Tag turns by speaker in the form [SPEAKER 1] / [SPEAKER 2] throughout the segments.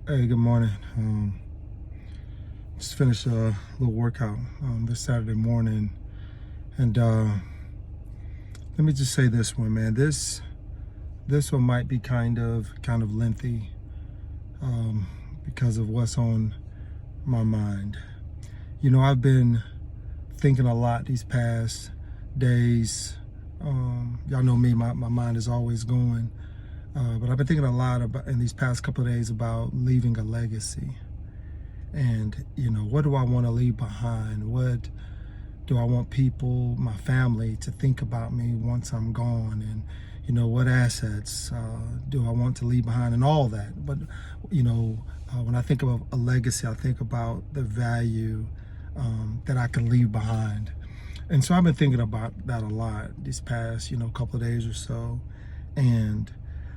[SPEAKER 1] Hey, good morning. Just finished a little workout this Saturday morning, and let me just say this one, man. This one might be kind of lengthy because of what's on my mind. I've been thinking a lot these past days. Y'all know me; my mind is always going. But I've been thinking a lot about in these past couple of days about leaving a legacy. And, what do I want to leave behind? What do I want people, my family, to think about me once I'm gone? And, what assets do I want to leave behind and all that? But, when I think of a legacy, I think about the value that I can leave behind. And so I've been thinking about that a lot these past, couple of days or so. And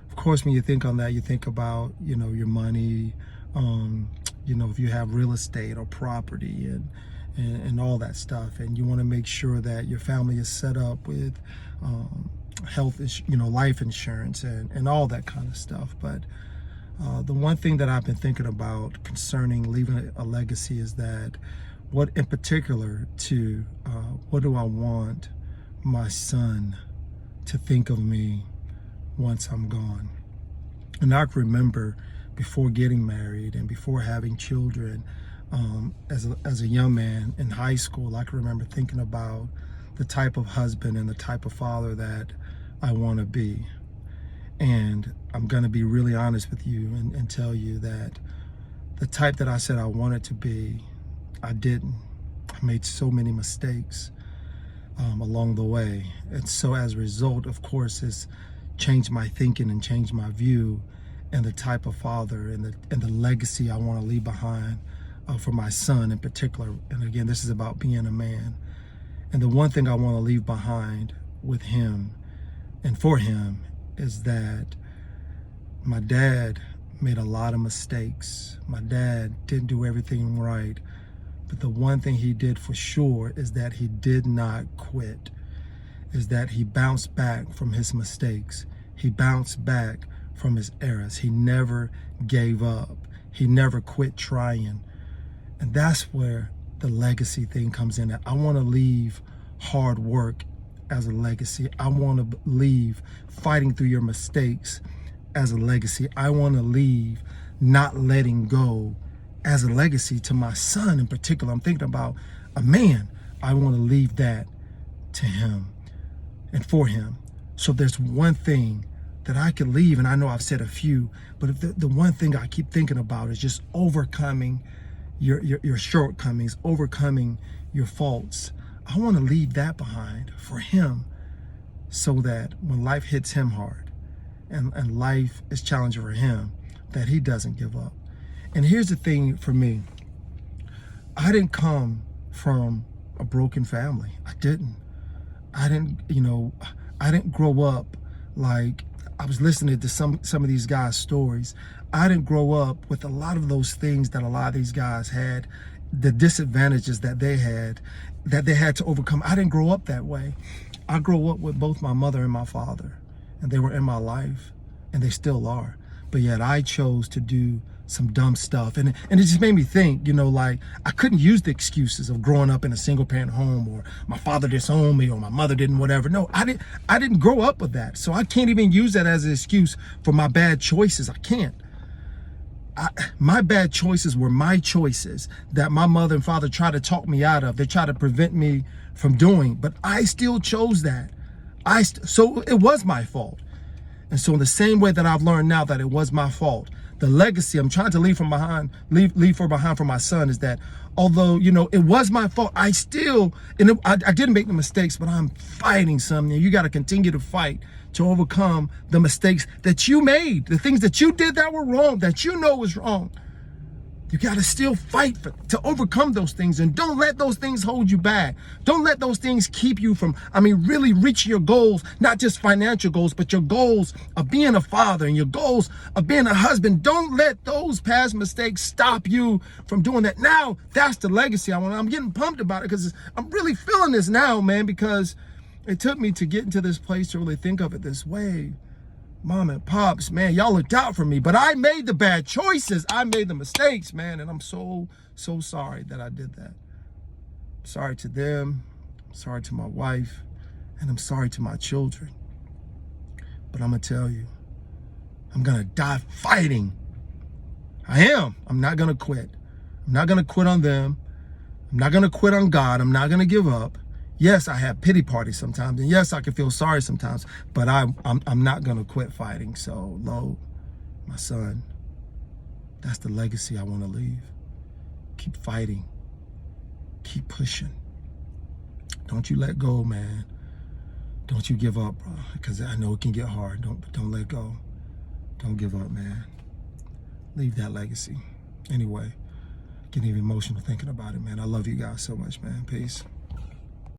[SPEAKER 1] of course, when you think on that, you think about, your money, if you have real estate or property and all that stuff, and you want to make sure that your family is set up with life insurance and all that kind of stuff. But the one thing that I've been thinking about concerning leaving a legacy is that what in particular what do I want my son to think of me once I'm gone? And I can remember before getting married and before having children, as a young man in high school, I can remember thinking about the type of husband and the type of father that I want to be. And I'm going to be really honest with you and tell you that the type that I said I wanted to be, I didn't. I made so many mistakes along the way. And so as a result, of course, it's changed my thinking and changed my view and the type of father and the legacy I want to leave behind for my son in particular. And again, this is about being a man. And the one thing I want to leave behind with him and for him is that my dad made a lot of mistakes. My dad didn't do everything right. But the one thing he did for sure is that he did not quit, is that he bounced back from his mistakes. He bounced back from his errors. He never gave up. He never quit trying. And that's where the legacy thing comes in. I want to leave hard work as a legacy. I want to leave fighting through your mistakes as a legacy. I want to leave not letting go as a legacy to my son in particular. I'm thinking about a man. I want to leave that to him and for him. So if there's one thing that I could leave, and I know I've said a few, but if the one thing I keep thinking about is just overcoming your shortcomings, overcoming your faults. I want to leave that behind for him so that when life hits him hard and life is challenging for him, that he doesn't give up. And here's the thing for me. I didn't come from a broken family. I didn't grow up like I was listening to some of these guys' stories. I didn't grow up with a lot of those things that a lot of these guys had, the disadvantages that they had to overcome. I didn't grow up that way. I grew up with both my mother and my father, and they were in my life, and they still are. But yet I chose to do some dumb stuff. And it just made me think, like I couldn't use the excuses of growing up in a single parent home or my father disowned me or my mother didn't whatever. No, I didn't grow up with that. So I can't even use that as an excuse for my bad choices. I can't. My bad choices were my choices that my mother and father tried to talk me out of. They tried to prevent me from doing, but I still chose that. So it was my fault. And so in the same way that I've learned now that it was my fault, the legacy I'm trying to leave behind for my son is that although, it was my fault, I didn't make the mistakes, but I'm fighting something. You got to continue to fight to overcome the mistakes that you made, the things that you did that were wrong, that was wrong. You got to still fight to overcome those things, and don't let those things hold you back. Don't let those things keep you from, really reaching your goals, not just financial goals, but your goals of being a father and your goals of being a husband. Don't let those past mistakes stop you from doing that. Now, that's the legacy I want. I'm getting pumped about it because I'm really feeling this now, man, because it took me to get into this place to really think of it this way. Mom and pops, man, y'all looked out for me, but I made the bad choices. I made the mistakes, man, and I'm so sorry that I did that. Sorry to them, sorry to my wife, and I'm sorry to my children. But I'm gonna tell you, I'm gonna die fighting. I am. I'm not gonna quit. I'm not gonna quit on them. I'm not gonna quit on God. I'm not gonna give up. Yes, I have pity parties sometimes, and yes, I can feel sorry sometimes, but I'm not gonna quit fighting. So, Lo, my son, that's the legacy I want to leave. Keep fighting. Keep pushing. Don't you let go, man. Don't you give up, bro, because I know it can get hard. Don't let go. Don't give up, man. Leave that legacy. Anyway, getting emotional thinking about it, man. I love you guys so much, man. Peace.